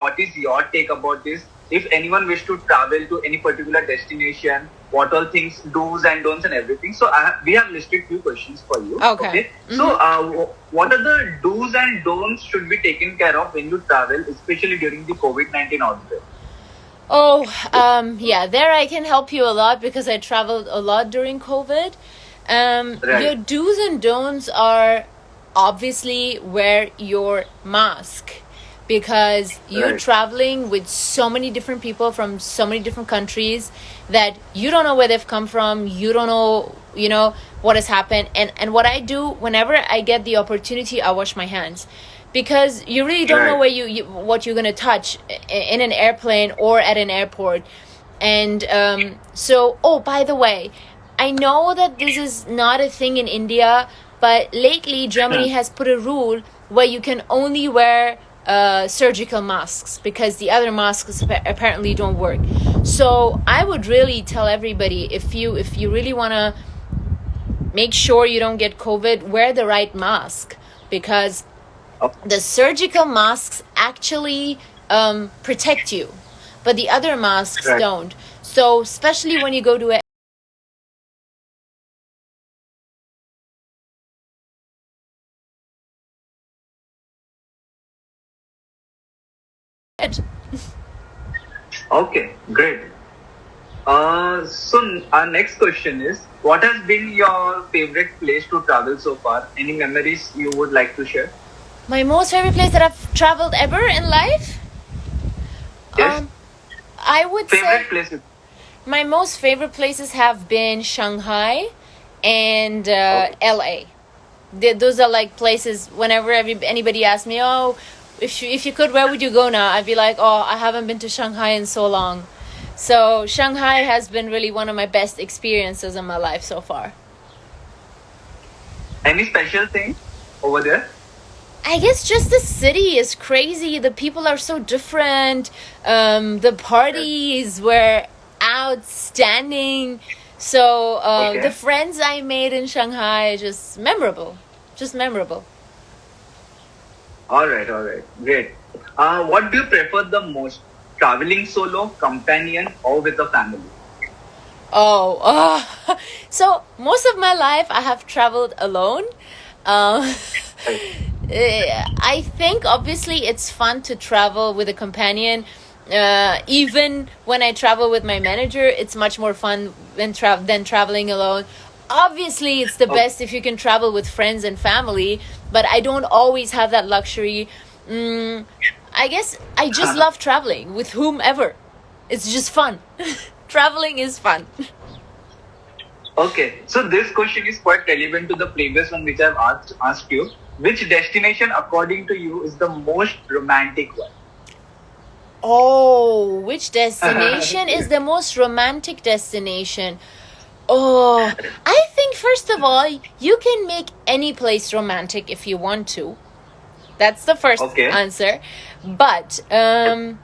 what is your take about this? If anyone wish to travel to any particular destination, what all things, do's and don'ts and everything. So we have listed few questions for you. Okay. So what are the do's and don'ts should be taken care of when you travel, especially during the COVID-19 outbreak? Oh, yeah, there I can help you a lot because I traveled a lot during COVID. Right. Your do's and don'ts are obviously wear your mask because you're Right. traveling with so many different people from so many different countries that you don't know where they've come from. You don't know, what has happened. And what I do whenever I get the opportunity, I wash my hands because you really don't know Right. where what you're going to touch in an airplane or at an airport. And oh, by the way, I know that this is not a thing in India, but lately Germany has put a rule where you can only wear surgical masks because the other masks apparently don't work. So I would really tell everybody, if you really want to make sure you don't get COVID, wear the right mask because the surgical masks actually protect you, but the other masks Right. don't. So especially when you go to a Okay, great. So our next question is, what has been your favorite place to travel so far? Any memories you would like to share? my most favorite place that I've traveled ever in life. Yes. I would say Favorite places? my most favorite places have been Shanghai and LA. Those are like places whenever anybody asks me, oh, if you could, where would you go now? I'd be like, oh, I haven't been to Shanghai in so long. So Shanghai has been really one of my best experiences in my life so far. Any special thing over there? I guess just the city is crazy. The people are so different. The parties were outstanding. So Okay. the friends I made in Shanghai just memorable. Just memorable. All right, great. What do you prefer the most? Traveling solo, companion, or with the family? So most of my life I have traveled alone. Um, I think obviously it's fun to travel with a companion. Even when I travel with my manager, it's much more fun than traveling alone. Obviously, it's the best if you can travel with friends and family, but I don't always have that luxury. I guess I just love traveling with whomever. It's just fun. Traveling is fun. Okay, so this question is quite relevant to the previous one which I've asked you. Which destination, according to you, is the most romantic one? Oh, which destination is the most romantic destination? Oh, I think first of all, you can make any place romantic if you want to. That's the first Okay. answer. But I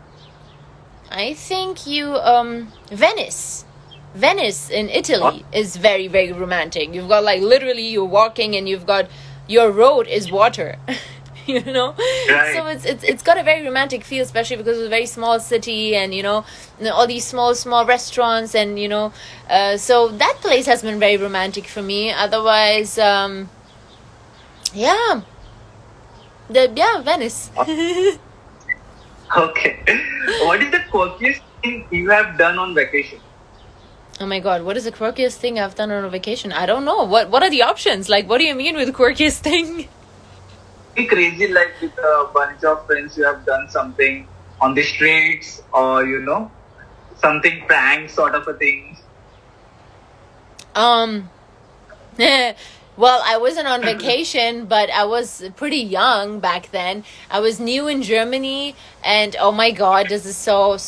think Venice. Venice in Italy is very, very romantic. You've got like literally you're walking and you've got your road is water. Right. So it's got a very romantic feel, especially because it's a very small city and all these small restaurants and so that place has been very romantic for me. Otherwise yeah, Venice. Okay. What is the quirkiest thing you have done on vacation? Oh my god, what is the quirkiest thing I've done on a vacation? I don't know. What are the options? Like, what do you mean with quirkiest thing? Be crazy, like with a bunch of friends, you have done something on the streets, or something prank sort of a thing. Well, I wasn't on vacation, but I was pretty young back then. I was new in Germany, and oh my god, this is so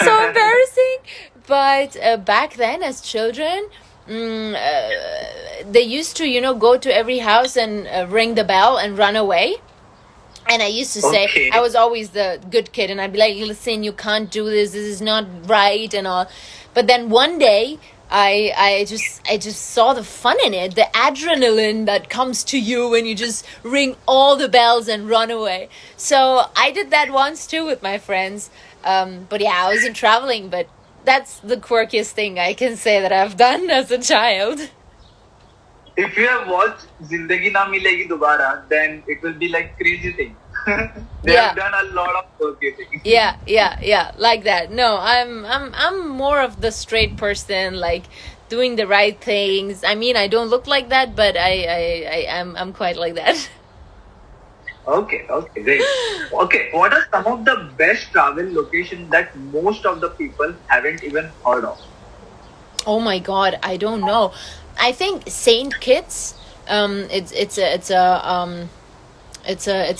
embarrassing. But back then, as children, they used to, go to every house and ring the bell and run away. And I used to say, Okay. I was always the good kid, and I'd be like, listen, you can't do this. This is not right and all. But then one day, I just saw the fun in it, the adrenaline that comes to you when you just ring all the bells and run away. So I did that once too with my friends. But yeah, I wasn't traveling, but that's the quirkiest thing I can say that I've done as a child. If you have watched Zindagi Na Milegi Dobara, then it will be like crazy thing. They Yeah. have done a lot of quirky things. Yeah, like that. No, I'm more of the straight person, like doing the right things. I mean, I don't look like that, but I'm quite like that. Okay, great. Okay, what are some of the best travel locations that most of the people haven't even heard of? Oh my God, I don't know. I think Saint Kitts. It's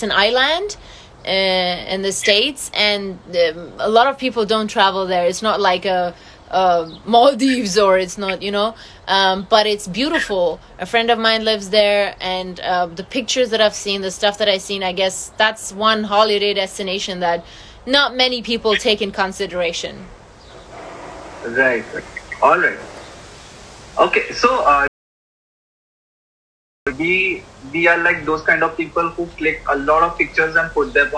an island in the States, and a lot of people don't travel there. It's not like a Maldives, or it's not, but it's beautiful. A friend of mine lives there, and the pictures that I've seen, the stuff that I've seen, I guess that's one holiday destination that not many people take in consideration. Right. All right. Okay, so we are like those kind of people who click a lot of pictures and put them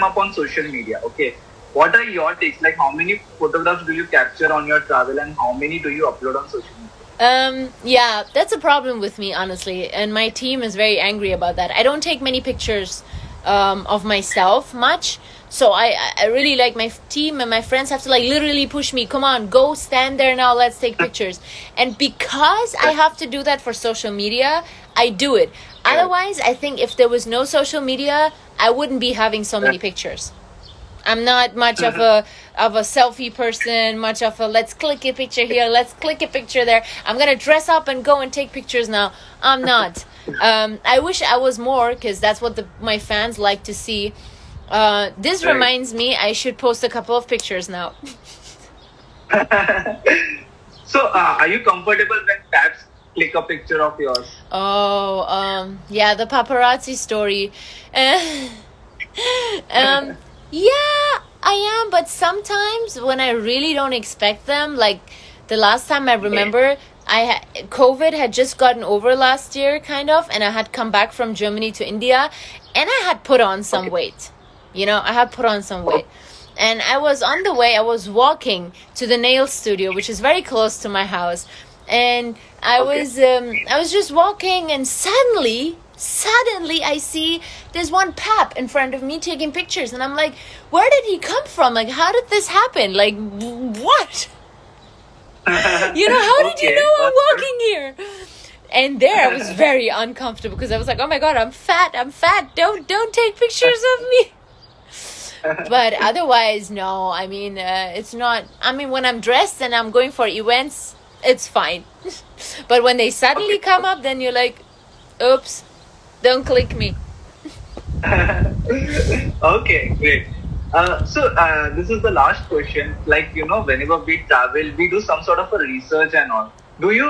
up on social media. Okay, what are your takes? Like, how many photographs do you capture on your travel, and how many do you upload on social media? Yeah, that's a problem with me, honestly, and my team is very angry about that. I don't take many pictures of myself much, so I really, like, my team and my friends have to, like, literally push me, come on, go stand there now, let's take pictures. And because I have to do that for social media, I do it. Otherwise, I think if there was no social media, I wouldn't be having so many pictures. I'm not much of a selfie person, much of a let's click a picture here, let's click a picture there. I'm gonna dress up and go and take pictures now. I'm not. I wish I was more, because that's what my fans like to see. This reminds me, I should post a couple of pictures now. So, are you comfortable when tabs click a picture of yours? Oh, yeah, the paparazzi story. Yeah, I am, but sometimes when I really don't expect them, like the last time I remember, COVID had just gotten over last year, kind of, and I had come back from Germany to India, and I had put on some weight. I had put on some weight. And I was on the way, I was walking to the nail studio, which is very close to my house. And I was just walking, and suddenly I see there's one pap in front of me taking pictures, and I'm like, where did he come from? Like, how did this happen? Like, what? How did you know I'm walking here? And there I was very uncomfortable, because I was like, oh my God, I'm fat. Don't take pictures of me. But otherwise, no. I mean, it's not. I mean, when I'm dressed and I'm going for events, it's fine. But when they suddenly come up, then you're like, oops, don't click me. Okay, great. So this is the last question. Like, whenever we travel, we do some sort of a research and all. Do you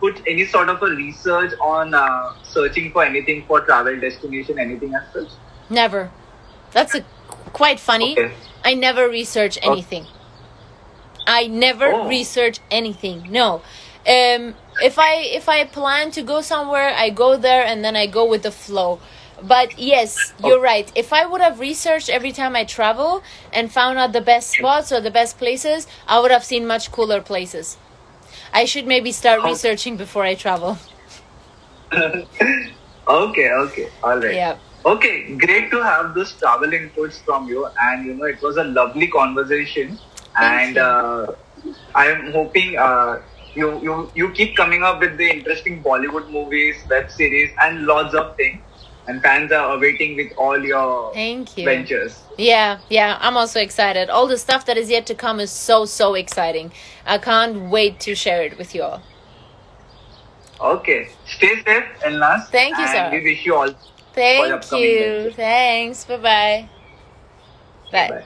put any sort of a research on searching for anything for travel destination, anything as such? Never. That's quite funny. Okay. I never research anything. I never research anything. No. If I plan to go somewhere, I go there, and then I go with the flow. But yes, you're right. If I would have researched every time I travel and found out the best spots or the best places, I would have seen much cooler places. I should maybe start researching before I travel. Okay, all right. Yeah. Okay, great to have those travel inputs from you, and it was a lovely conversation. Thank you. I am hoping you keep coming up with the interesting Bollywood movies, web series, and lots of things. And fans are awaiting with all your Thank you. ventures. Yeah, I'm also excited. All the stuff that is yet to come is so exciting. I can't wait to share it with you all. Okay, stay safe, Elnaaz. Thank you, sir. And we wish you all. Thank upcoming you. ventures. Thanks. Bye-bye. Bye. Bye.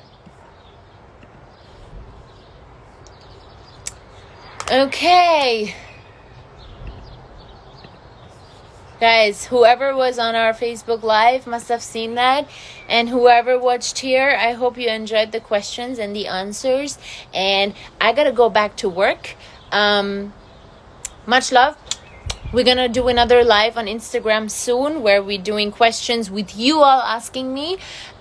Okay. Guys, whoever was on our Facebook Live must have seen that. And whoever watched here, I hope you enjoyed the questions and the answers. And I gotta go back to work. Much love. We're gonna do another live on Instagram soon where we're doing questions with you all asking me.